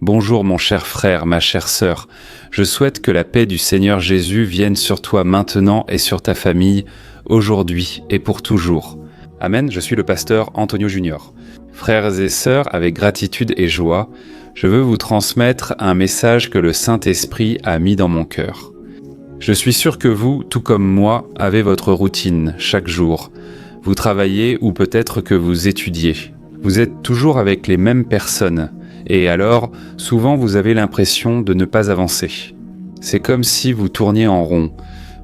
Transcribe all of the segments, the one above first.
Bonjour mon cher frère, ma chère sœur. Je souhaite que la paix du Seigneur Jésus vienne sur toi maintenant et sur ta famille, aujourd'hui et pour toujours. Amen, je suis le pasteur Antonio Junior. Frères et sœurs, avec gratitude et joie, je veux vous transmettre un message que le Saint-Esprit a mis dans mon cœur. Je suis sûr que vous, tout comme moi, avez votre routine chaque jour. Vous travaillez ou peut-être que vous étudiez. Vous êtes toujours avec les mêmes personnes. Et alors, souvent vous avez l'impression de ne pas avancer. C'est comme si vous tourniez en rond.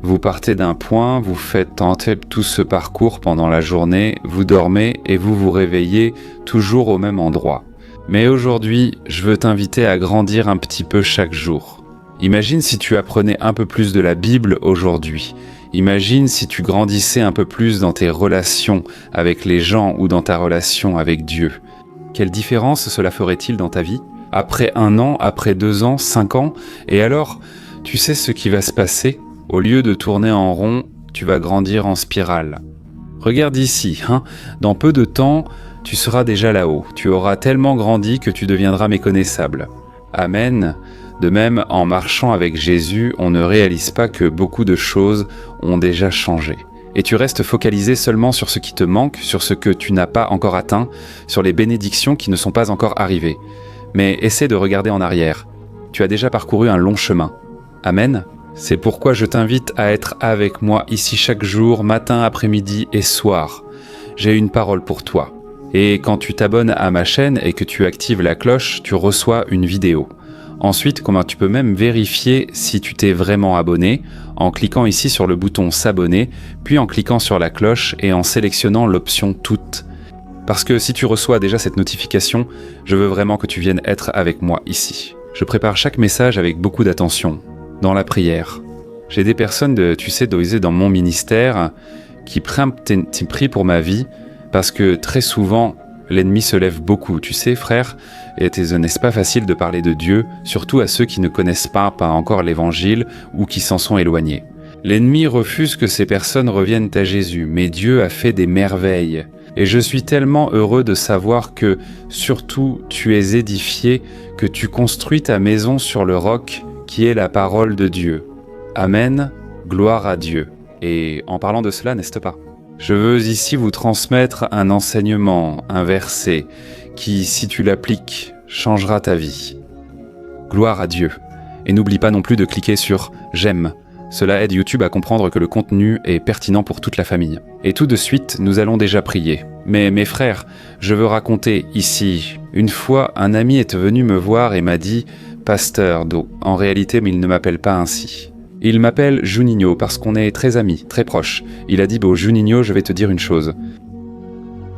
Vous partez d'un point, vous faites tenter tout ce parcours pendant la journée, vous dormez et vous vous réveillez toujours au même endroit. Mais aujourd'hui, je veux t'inviter à grandir un petit peu chaque jour. Imagine si tu apprenais un peu plus de la Bible aujourd'hui. Imagine si tu grandissais un peu plus dans tes relations avec les gens ou dans ta relation avec Dieu. Quelle différence cela ferait-il dans ta vie? Après 1 an, après 2 ans, 5 ans? Et alors, tu sais ce qui va se passer? Au lieu de tourner en rond, tu vas grandir en spirale. Regarde ici, dans peu de temps, tu seras déjà là-haut. Tu auras tellement grandi que tu deviendras méconnaissable. Amen. De même, en marchant avec Jésus, on ne réalise pas que beaucoup de choses ont déjà changé. Et tu restes focalisé seulement sur ce qui te manque, sur ce que tu n'as pas encore atteint, sur les bénédictions qui ne sont pas encore arrivées. Mais essaie de regarder en arrière. Tu as déjà parcouru un long chemin. Amen. C'est pourquoi je t'invite à être avec moi ici chaque jour, matin, après-midi et soir. J'ai une parole pour toi. Et quand tu t'abonnes à ma chaîne et que tu actives la cloche, tu reçois une vidéo. Ensuite, tu peux même vérifier si tu t'es vraiment abonné en cliquant ici sur le bouton s'abonner, puis en cliquant sur la cloche et en sélectionnant l'option toutes. Parce que si tu reçois déjà cette notification, je veux vraiment que tu viennes être avec moi ici. Je prépare chaque message avec beaucoup d'attention, dans la prière. J'ai des personnes, dans mon ministère, qui prient pour ma vie, parce que très souvent, l'ennemi se lève beaucoup, tu sais frère, et n'est-ce pas facile de parler de Dieu, surtout à ceux qui ne connaissent pas encore l'évangile ou qui s'en sont éloignés. L'ennemi refuse que ces personnes reviennent à Jésus, mais Dieu a fait des merveilles. Et je suis tellement heureux de savoir que, surtout, tu es édifié, que tu construis ta maison sur le roc qui est la parole de Dieu. Amen, gloire à Dieu. Et en parlant de cela, n'est-ce pas? Je veux ici vous transmettre un enseignement, un verset, qui, si tu l'appliques, changera ta vie. Gloire à Dieu. Et n'oublie pas non plus de cliquer sur « J'aime ». Cela aide YouTube à comprendre que le contenu est pertinent pour toute la famille. Et tout de suite, nous allons déjà prier. Mais mes frères, je veux raconter ici. Une fois, un ami est venu me voir et m'a dit « Pasteur Do ». En réalité, mais il ne m'appelle pas ainsi. Il m'appelle Juninho parce qu'on est très amis, très proches. Il a dit « Juninho, je vais te dire une chose ».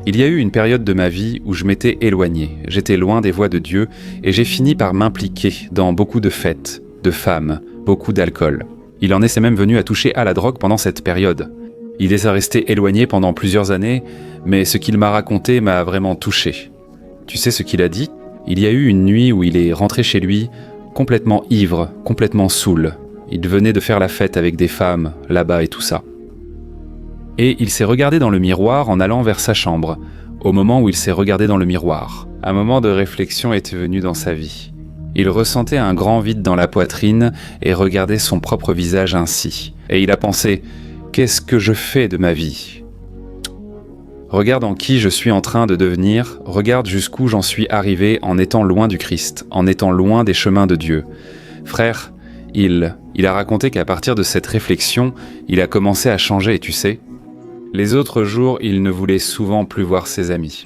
Il y a eu une période de ma vie où je m'étais éloigné, j'étais loin des voies de Dieu et j'ai fini par m'impliquer dans beaucoup de fêtes, de femmes, beaucoup d'alcool. Il en est même venu à toucher à la drogue pendant cette période. Il est resté éloigné pendant plusieurs années, mais ce qu'il m'a raconté m'a vraiment touché. Tu sais ce qu'il a dit? Il y a eu une nuit où il est rentré chez lui complètement ivre, complètement saoul. Il venait de faire la fête avec des femmes, là-bas et tout ça. Et il s'est regardé dans le miroir en allant vers sa chambre. Au moment où il s'est regardé dans le miroir, un moment de réflexion était venu dans sa vie. Il ressentait un grand vide dans la poitrine et regardait son propre visage ainsi. Et il a pensé « Qu'est-ce que je fais de ma vie ?» Regarde en qui je suis en train de devenir, regarde jusqu'où j'en suis arrivé en étant loin du Christ, en étant loin des chemins de Dieu. Frère, il a raconté qu'à partir de cette réflexion, il a commencé à changer, tu sais. Les autres jours, il ne voulait souvent plus voir ses amis.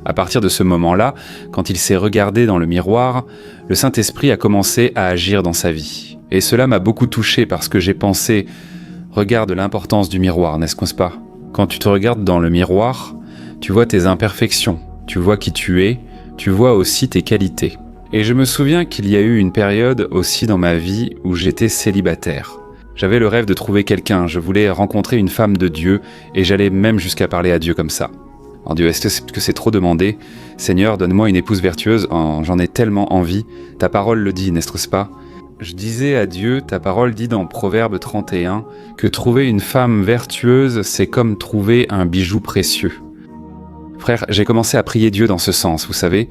À partir de ce moment-là, quand il s'est regardé dans le miroir, le Saint-Esprit a commencé à agir dans sa vie. Et cela m'a beaucoup touché parce que j'ai pensé « Regarde l'importance du miroir, n'est-ce pas? Quand tu te regardes dans le miroir, tu vois tes imperfections, tu vois qui tu es, tu vois aussi tes qualités. » Et je me souviens qu'il y a eu une période aussi dans ma vie où j'étais célibataire. J'avais le rêve de trouver quelqu'un, je voulais rencontrer une femme de Dieu et j'allais même jusqu'à parler à Dieu comme ça. En Dieu, est-ce que c'est trop demandé? Seigneur, donne-moi une épouse vertueuse, j'en ai tellement envie. Ta parole le dit, n'est-ce pas? Je disais à Dieu, ta parole dit dans Proverbe 31, que trouver une femme vertueuse, c'est comme trouver un bijou précieux. Frère, j'ai commencé à prier Dieu dans ce sens, vous savez.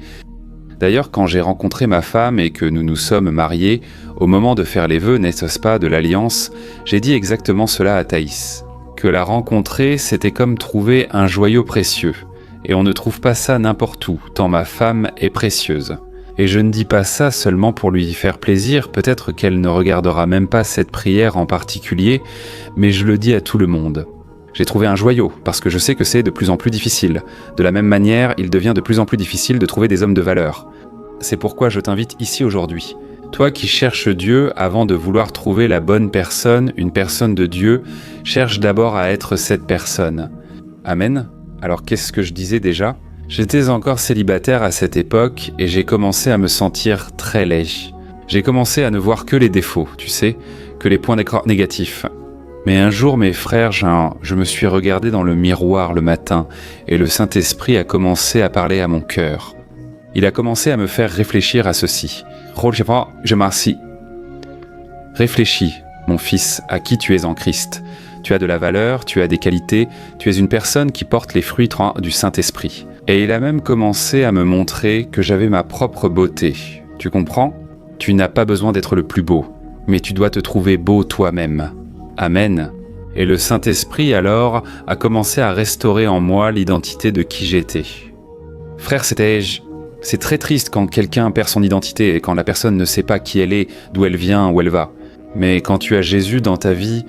D'ailleurs, quand j'ai rencontré ma femme et que nous nous sommes mariés, au moment de faire les vœux, n'est-ce pas, de l'alliance, j'ai dit exactement cela à Thaïs. Que la rencontrer, c'était comme trouver un joyau précieux. Et on ne trouve pas ça n'importe où, tant ma femme est précieuse. Et je ne dis pas ça seulement pour lui faire plaisir, peut-être qu'elle ne regardera même pas cette prière en particulier, mais je le dis à tout le monde. J'ai trouvé un joyau, parce que je sais que c'est de plus en plus difficile. De la même manière, il devient de plus en plus difficile de trouver des hommes de valeur. C'est pourquoi je t'invite ici aujourd'hui. Toi qui cherches Dieu, avant de vouloir trouver la bonne personne, une personne de Dieu, cherche d'abord à être cette personne. Amen. Alors qu'est-ce que je disais déjà ? J'étais encore célibataire à cette époque et j'ai commencé à me sentir très laid. J'ai commencé à ne voir que les défauts, tu sais, que les points négatifs. Mais un jour, mes frères, je me suis regardé dans le miroir le matin et le Saint-Esprit a commencé à parler à mon cœur. Il a commencé à me faire réfléchir à ceci. Je m'assis. Réfléchis, mon fils, à qui tu es en Christ. Tu as de la valeur, tu as des qualités, tu es une personne qui porte les fruits du Saint-Esprit. Et il a même commencé à me montrer que j'avais ma propre beauté. Tu comprends ? Tu n'as pas besoin d'être le plus beau, mais tu dois te trouver beau toi-même. Amen. Et le Saint-Esprit alors a commencé à restaurer en moi l'identité de qui j'étais. Frère, c'est très triste quand quelqu'un perd son identité et quand la personne ne sait pas qui elle est, d'où elle vient, où elle va. Mais quand tu as Jésus dans ta vie,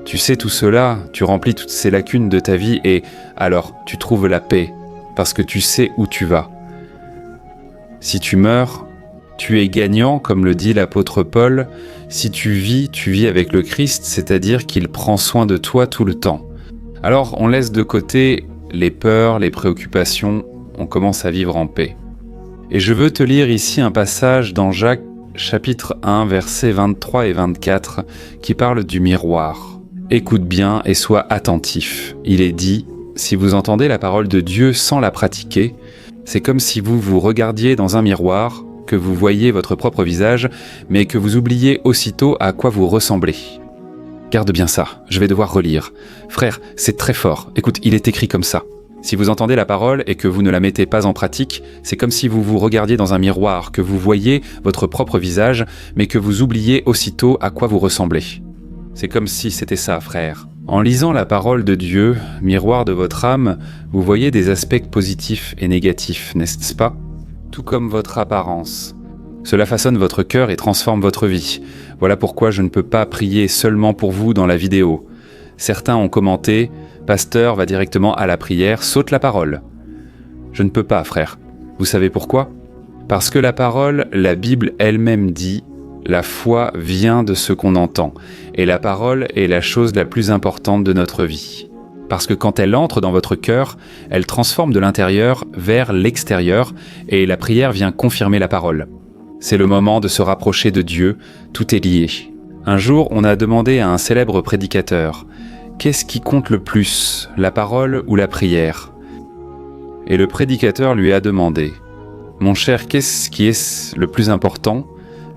tu sais tout cela, tu remplis toutes ces lacunes de ta vie et alors tu trouves la paix. Parce que tu sais où tu vas. Si tu meurs, tu es gagnant, comme le dit l'apôtre Paul. Si tu vis avec le Christ, c'est-à-dire qu'il prend soin de toi tout le temps. Alors on laisse de côté les peurs, les préoccupations, on commence à vivre en paix. Et je veux te lire ici un passage dans Jacques chapitre 1, versets 23 et 24, qui parle du miroir. Écoute bien et sois attentif. Il est dit: si vous entendez la parole de Dieu sans la pratiquer, c'est comme si vous vous regardiez dans un miroir, que vous voyez votre propre visage, mais que vous oubliez aussitôt à quoi vous ressemblez. Garde bien ça, je vais devoir relire. Frère, c'est très fort. Écoute, il est écrit comme ça. Si vous entendez la parole et que vous ne la mettez pas en pratique, c'est comme si vous vous regardiez dans un miroir, que vous voyez votre propre visage, mais que vous oubliez aussitôt à quoi vous ressemblez. C'est comme si c'était ça, frère. En lisant la parole de Dieu, miroir de votre âme, vous voyez des aspects positifs et négatifs, n'est-ce pas ? Tout comme votre apparence. Cela façonne votre cœur et transforme votre vie. Voilà pourquoi je ne peux pas prier seulement pour vous dans la vidéo. Certains ont commenté « Pasteur va directement à la prière, saute la parole ». Je ne peux pas, frère. Vous savez pourquoi ? Parce que la parole, la Bible elle-même dit « La foi vient de ce qu'on entend, et la parole est la chose la plus importante de notre vie. Parce que quand elle entre dans votre cœur, elle transforme de l'intérieur vers l'extérieur, et la prière vient confirmer la parole. C'est le moment de se rapprocher de Dieu, tout est lié. Un jour, on a demandé à un célèbre prédicateur « Qu'est-ce qui compte le plus, la parole ou la prière ?» Et le prédicateur lui a demandé « Mon cher, qu'est-ce qui est le plus important ?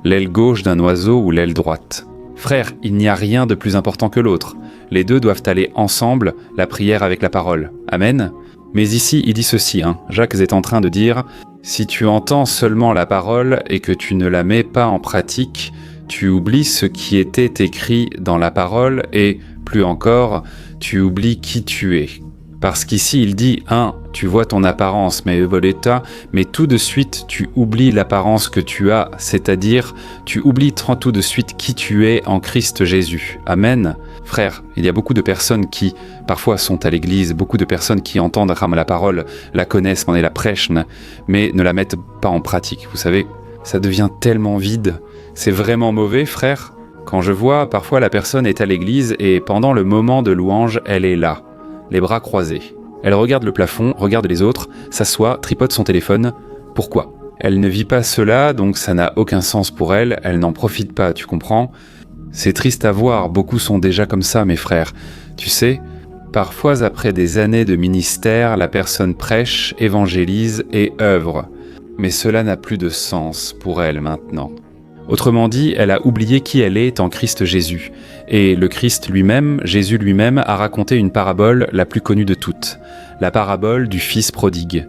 L'aile gauche d'un oiseau ou l'aile droite. Frère, il n'y a rien de plus important que l'autre. Les deux doivent aller ensemble, la prière avec la parole. Amen. Mais ici, il dit ceci, Jacques est en train de dire « Si tu entends seulement la parole et que tu ne la mets pas en pratique, tu oublies ce qui était écrit dans la parole et, plus encore, tu oublies qui tu es. » Parce qu'ici, il dit « tu vois ton apparence, mais tout de suite, tu oublies l'apparence que tu as, c'est-à-dire, tu oublies tout de suite qui tu es en Christ Jésus. Amen. » Frère, il y a beaucoup de personnes qui, parfois, sont à l'église, beaucoup de personnes qui entendent la parole, la connaissent, la prêchent, mais ne la mettent pas en pratique. Vous savez, ça devient tellement vide. C'est vraiment mauvais, frère. Quand je vois, parfois, la personne est à l'église et pendant le moment de louange, elle est là, les bras croisés. Elle regarde le plafond, regarde les autres, s'assoit, tripote son téléphone. Pourquoi ? Elle ne vit pas cela, donc ça n'a aucun sens pour elle, elle n'en profite pas, tu comprends ? C'est triste à voir, beaucoup sont déjà comme ça, mes frères. Tu sais, parfois après des années de ministère, la personne prêche, évangélise et œuvre. Mais cela n'a plus de sens pour elle maintenant. Autrement dit, elle a oublié qui elle est en Christ Jésus. Et le Christ lui-même, Jésus lui-même, a raconté une parabole la plus connue de toutes, la parabole du fils prodigue.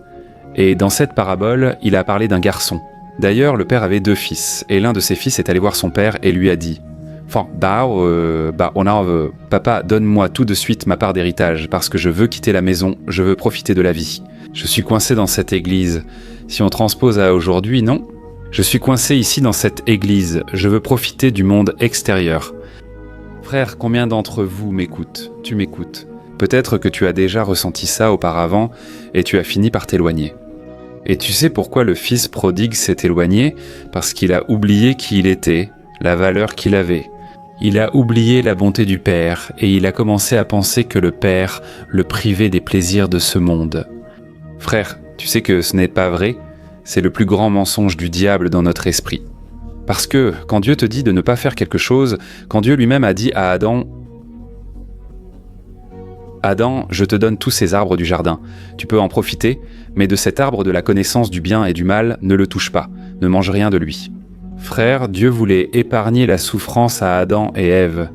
Et dans cette parabole, il a parlé d'un garçon. D'ailleurs, le père avait 2 fils, et l'un de ses fils est allé voir son père et lui a dit « Papa, donne-moi tout de suite ma part d'héritage, parce que je veux quitter la maison, je veux profiter de la vie. Je suis coincé dans cette église. Si on transpose à aujourd'hui, non ? Je suis coincé ici dans cette église, je veux profiter du monde extérieur. » Frère, combien d'entre vous m'écoutent ? Tu m'écoutes. Peut-être que tu as déjà ressenti ça auparavant, et tu as fini par t'éloigner. Et tu sais pourquoi le fils prodigue s'est éloigné ? Parce qu'il a oublié qui il était, la valeur qu'il avait. Il a oublié la bonté du Père et il a commencé à penser que le Père le privait des plaisirs de ce monde. Frère, tu sais que ce n'est pas vrai ? C'est le plus grand mensonge du diable dans notre esprit. Parce que quand Dieu te dit de ne pas faire quelque chose, quand Dieu lui-même a dit à Adam, je te donne tous ces arbres du jardin. Tu peux en profiter, mais de cet arbre de la connaissance du bien et du mal, ne le touche pas, ne mange rien de lui. Frère, Dieu voulait épargner la souffrance à Adam et Ève.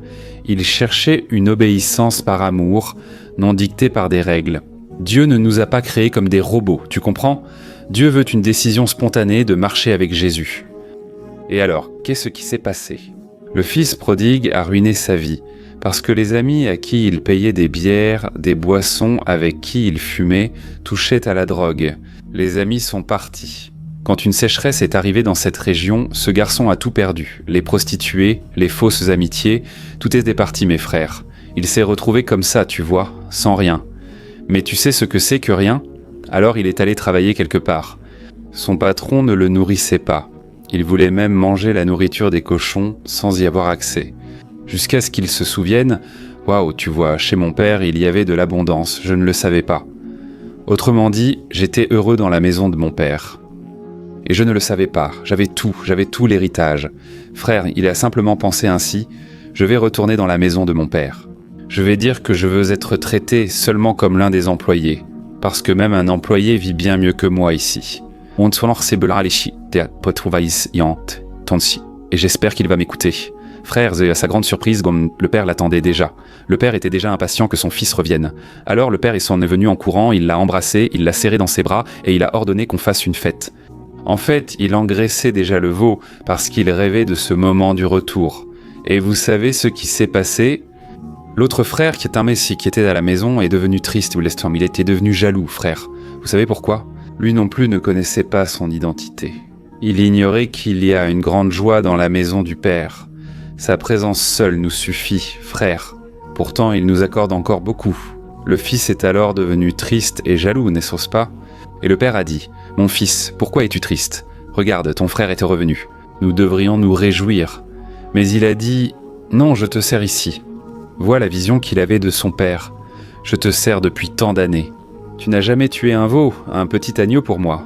Il cherchait une obéissance par amour, non dictée par des règles. Dieu ne nous a pas créés comme des robots, tu comprends ? Dieu veut une décision spontanée de marcher avec Jésus. Et alors, qu'est-ce qui s'est passé ? Le fils prodigue a ruiné sa vie. Parce que les amis à qui il payait des bières, des boissons, avec qui il fumait, touchaient à la drogue. Les amis sont partis. Quand une sécheresse est arrivée dans cette région, ce garçon a tout perdu. Les prostituées, les fausses amitiés, tout est départi mes frères. Il s'est retrouvé comme ça, tu vois, sans rien. Mais tu sais ce que c'est que rien ? Alors il est allé travailler quelque part. Son patron ne le nourrissait pas. Il voulait même manger la nourriture des cochons sans y avoir accès. Jusqu'à ce qu'il se souvienne, « Waouh, tu vois, chez mon père, il y avait de l'abondance, je ne le savais pas. » Autrement dit, j'étais heureux dans la maison de mon père. Et je ne le savais pas, j'avais tout l'héritage. Frère, il a simplement pensé ainsi, « Je vais retourner dans la maison de mon père. Je vais dire que je veux être traité seulement comme l'un des employés, parce que même un employé vit bien mieux que moi ici. » Et j'espère qu'il va m'écouter. Frère, et à sa grande surprise, le père l'attendait déjà. Le père était déjà impatient que son fils revienne. Alors le père il s'en est venu en courant, il l'a embrassé, il l'a serré dans ses bras et il a ordonné qu'on fasse une fête. En fait, il engraissait déjà le veau parce qu'il rêvait de ce moment du retour. Et vous savez ce qui s'est passé ? L'autre frère, qui est un messie, qui était à la maison, est devenu triste, il était devenu jaloux, frère. Vous savez pourquoi ? Lui non plus ne connaissait pas son identité. Il ignorait qu'il y a une grande joie dans la maison du Père. Sa présence seule nous suffit, frère. Pourtant, il nous accorde encore beaucoup. Le fils est alors devenu triste et jaloux, n'est-ce pas ? Et le père a dit, « Mon fils, pourquoi es-tu triste ? Regarde, ton frère était revenu. Nous devrions nous réjouir. » Mais il a dit, « Non, je te sers ici. » Vois la vision qu'il avait de son père. « Je te sers depuis tant d'années. Tu n'as jamais tué un veau, un petit agneau pour moi.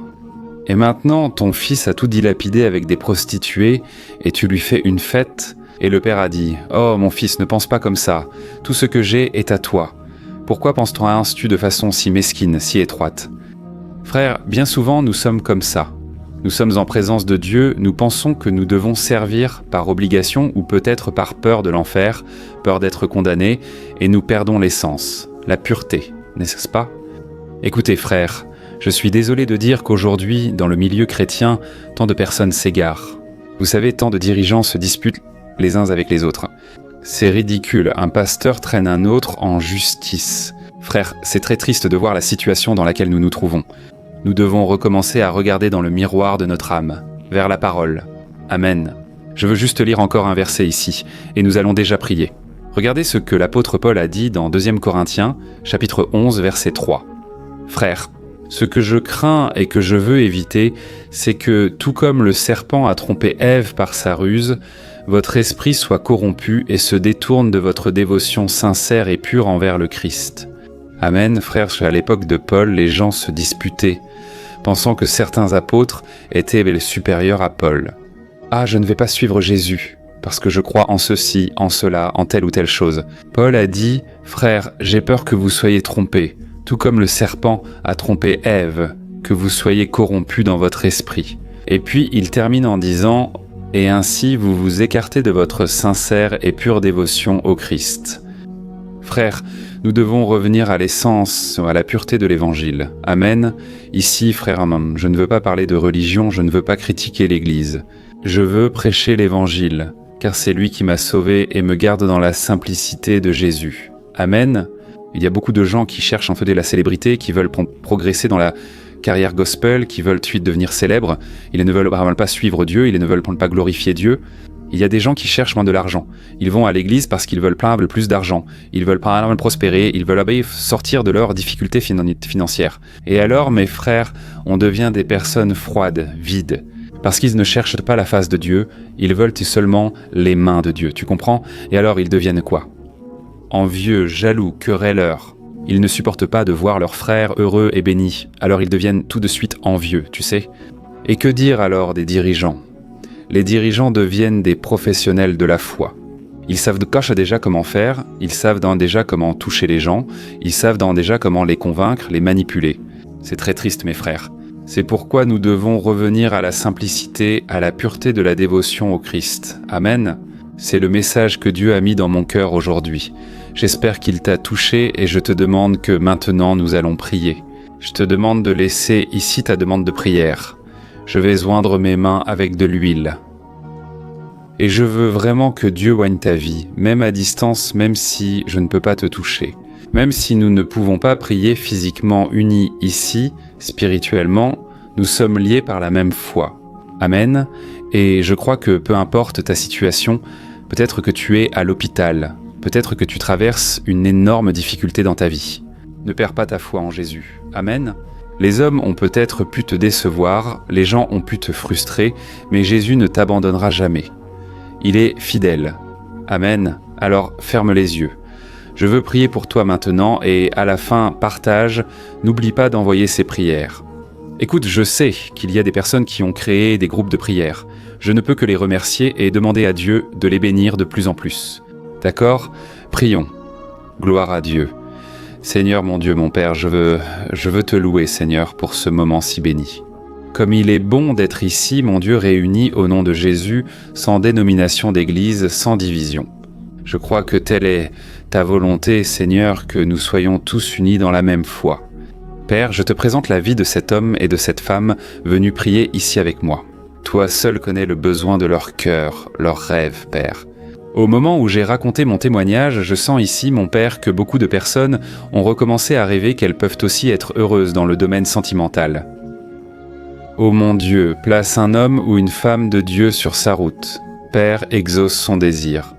Et maintenant, ton fils a tout dilapidé avec des prostituées et tu lui fais une fête. » Et le père a dit, « Oh, mon fils, ne pense pas comme ça. Tout ce que j'ai est à toi. Pourquoi penses-tu à instu de façon si mesquine, si étroite ?» Frère, bien souvent, nous sommes comme ça. Nous sommes en présence de Dieu, nous pensons que nous devons servir par obligation ou peut-être par peur de l'enfer, peur d'être condamnés, et nous perdons l'essence, la pureté, n'est-ce pas ? Écoutez, frère, je suis désolé de dire qu'aujourd'hui, dans le milieu chrétien, tant de personnes s'égarent. Vous savez, tant de dirigeants se disputent les uns avec les autres. C'est ridicule, un pasteur traîne un autre en justice. Frère, c'est très triste de voir la situation dans laquelle nous nous trouvons. Nous devons recommencer à regarder dans le miroir de notre âme, vers la parole. Amen. Je veux juste lire encore un verset ici, et nous allons déjà prier. Regardez ce que l'apôtre Paul a dit dans 2 Corinthiens, chapitre 11, verset 3. « Frères, ce que je crains et que je veux éviter, c'est que, tout comme le serpent a trompé Ève par sa ruse, votre esprit soit corrompu et se détourne de votre dévotion sincère et pure envers le Christ. » Amen, frères, à l'époque de Paul, les gens se disputaient, pensant que certains apôtres étaient supérieurs à Paul. « Ah, je ne vais pas suivre Jésus, parce que je crois en ceci, en cela, en telle ou telle chose. » Paul a dit, « Frères, j'ai peur que vous soyez trompés, tout comme le serpent a trompé Ève, que vous soyez corrompus dans votre esprit. » Et puis il termine en disant, « Et ainsi vous vous écartez de votre sincère et pure dévotion au Christ. » Frères, nous devons revenir à l'essence, à la pureté de l'Évangile. Amen. Ici, frère Amon, je ne veux pas parler de religion, je ne veux pas critiquer l'Église. Je veux prêcher l'Évangile, car c'est lui qui m'a sauvé et me garde dans la simplicité de Jésus. Amen. Il y a beaucoup de gens qui cherchent en fait de la célébrité, qui veulent progresser dans la carrière gospel, qui veulent ensuite devenir célèbres. Ils ne veulent vraiment pas suivre Dieu, ils ne veulent pas glorifier Dieu. Il y a des gens qui cherchent moins de l'argent. Ils vont à l'église parce qu'ils veulent plus d'argent. Ils veulent prospérer, ils veulent sortir de leurs difficultés financières. Et alors, mes frères, on devient des personnes froides, vides. Parce qu'ils ne cherchent pas la face de Dieu, ils veulent seulement les mains de Dieu, tu comprends? Et alors ils deviennent quoi? Envieux, jaloux, querelleurs. Ils ne supportent pas de voir leurs frères heureux et bénis, alors ils deviennent tout de suite envieux, tu sais. Et que dire alors des dirigeants? Les dirigeants deviennent des professionnels de la foi. Ils savent déjà comment faire, ils savent déjà comment toucher les gens, ils savent déjà comment les convaincre, les manipuler. C'est très triste, mes frères. C'est pourquoi nous devons revenir à la simplicité, à la pureté de la dévotion au Christ. Amen. C'est le message que Dieu a mis dans mon cœur aujourd'hui. J'espère qu'il t'a touché et je te demande que maintenant nous allons prier. Je te demande de laisser ici ta demande de prière. Je vais oindre mes mains avec de l'huile. Et je veux vraiment que Dieu oigne ta vie, même à distance, même si je ne peux pas te toucher. Même si nous ne pouvons pas prier physiquement unis ici, spirituellement, nous sommes liés par la même foi. Amen. Et je crois que peu importe ta situation, peut-être que tu es à l'hôpital, peut-être que tu traverses une énorme difficulté dans ta vie. Ne perds pas ta foi en Jésus. Amen. Les hommes ont peut-être pu te décevoir, les gens ont pu te frustrer, mais Jésus ne t'abandonnera jamais. Il est fidèle. Amen. Alors ferme les yeux. Je veux prier pour toi maintenant et à la fin, partage, n'oublie pas d'envoyer ces prières. Écoute, je sais qu'il y a des personnes qui ont créé des groupes de prière. Je ne peux que les remercier et demander à Dieu de les bénir de plus en plus. D'accord? Prions. Gloire à Dieu. Seigneur mon Dieu, mon Père, je veux te louer, Seigneur, pour ce moment si béni. Comme il est bon d'être ici, mon Dieu, réunis au nom de Jésus, sans dénomination d'église, sans division. Je crois que telle est ta volonté, Seigneur, que nous soyons tous unis dans la même foi. Père, je te présente la vie de cet homme et de cette femme venus prier ici avec moi. Toi seul connais le besoin de leur cœur, leurs rêves, Père. Au moment où j'ai raconté mon témoignage, je sens ici, mon Père, que beaucoup de personnes ont recommencé à rêver qu'elles peuvent aussi être heureuses dans le domaine sentimental. Ô mon Dieu, place un homme ou une femme de Dieu sur sa route. Père, exauce son désir.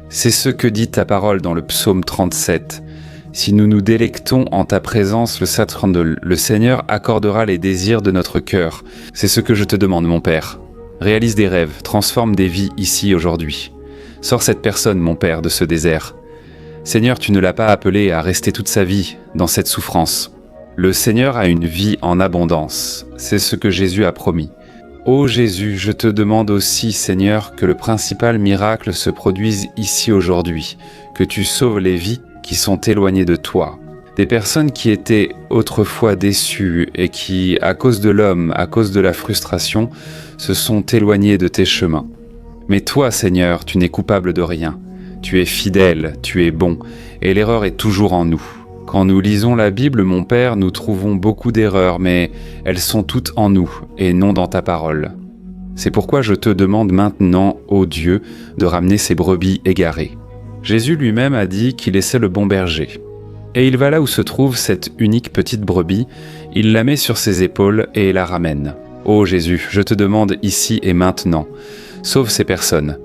C'est ce que dit ta parole dans le psaume 37. Si nous nous délectons en ta présence, le Seigneur accordera les désirs de notre cœur. C'est ce que je te demande, mon Père. Réalise des rêves, transforme des vies ici aujourd'hui. Sors cette personne, mon Père, de ce désert. Seigneur, tu ne l'as pas appelé à rester toute sa vie dans cette souffrance. Le Seigneur a une vie en abondance. C'est ce que Jésus a promis. Ô Jésus, je te demande aussi, Seigneur, que le principal miracle se produise ici aujourd'hui, que tu sauves les vies qui sont éloignées de toi. Des personnes qui étaient autrefois déçues et qui, à cause de l'homme, à cause de la frustration, se sont éloignées de tes chemins. Mais toi, Seigneur, tu n'es coupable de rien. Tu es fidèle, tu es bon, et l'erreur est toujours en nous. Quand nous lisons la Bible, mon Père, nous trouvons beaucoup d'erreurs, mais elles sont toutes en nous, et non dans ta parole. C'est pourquoi je te demande maintenant, ô Dieu, de ramener ces brebis égarées. Jésus lui-même a dit qu'il laissait le bon berger. Et il va là où se trouve cette unique petite brebis, il la met sur ses épaules et la ramène. Ô Jésus, je te demande ici et maintenant, sauve ces personnes.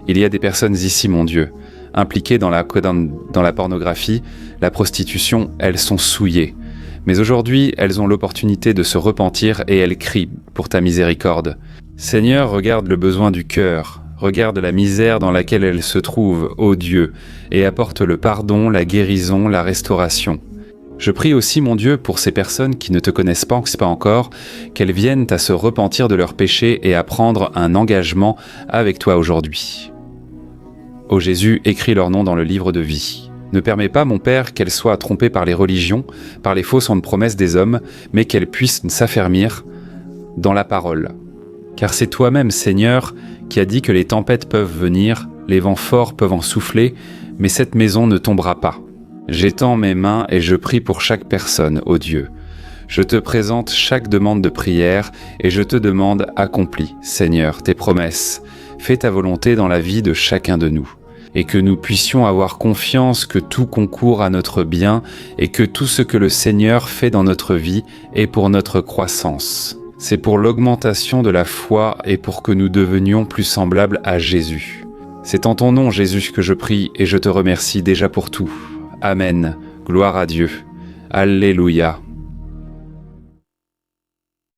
Il y a des personnes ici, mon Dieu, impliquées dans la pornographie, la prostitution, elles sont souillées. Mais aujourd'hui, elles ont l'opportunité de se repentir et elles crient pour ta miséricorde. Seigneur, regarde le besoin du cœur, regarde la misère dans laquelle elles se trouvent, ô Dieu, et apporte le pardon, la guérison, la restauration. Je prie aussi, mon Dieu, pour ces personnes qui ne te connaissent pas encore, qu'elles viennent à se repentir de leurs péchés et à prendre un engagement avec toi aujourd'hui. Ô Jésus, écris leur nom dans le livre de vie. Ne permets pas, mon Père, qu'elles soient trompées par les religions, par les fausses promesses des hommes, mais qu'elles puissent s'affermir dans la parole. Car c'est toi-même, Seigneur, qui as dit que les tempêtes peuvent venir, les vents forts peuvent en souffler, mais cette maison ne tombera pas. J'étends mes mains et je prie pour chaque personne, ô Dieu. Je te présente chaque demande de prière et je te demande, accomplis, Seigneur, tes promesses. Fais ta volonté dans la vie de chacun de nous. Et que nous puissions avoir confiance que tout concourt à notre bien et que tout ce que le Seigneur fait dans notre vie est pour notre croissance. C'est pour l'augmentation de la foi et pour que nous devenions plus semblables à Jésus. C'est en ton nom, Jésus, que je prie et je te remercie déjà pour tout. Amen. Gloire à Dieu. Alléluia.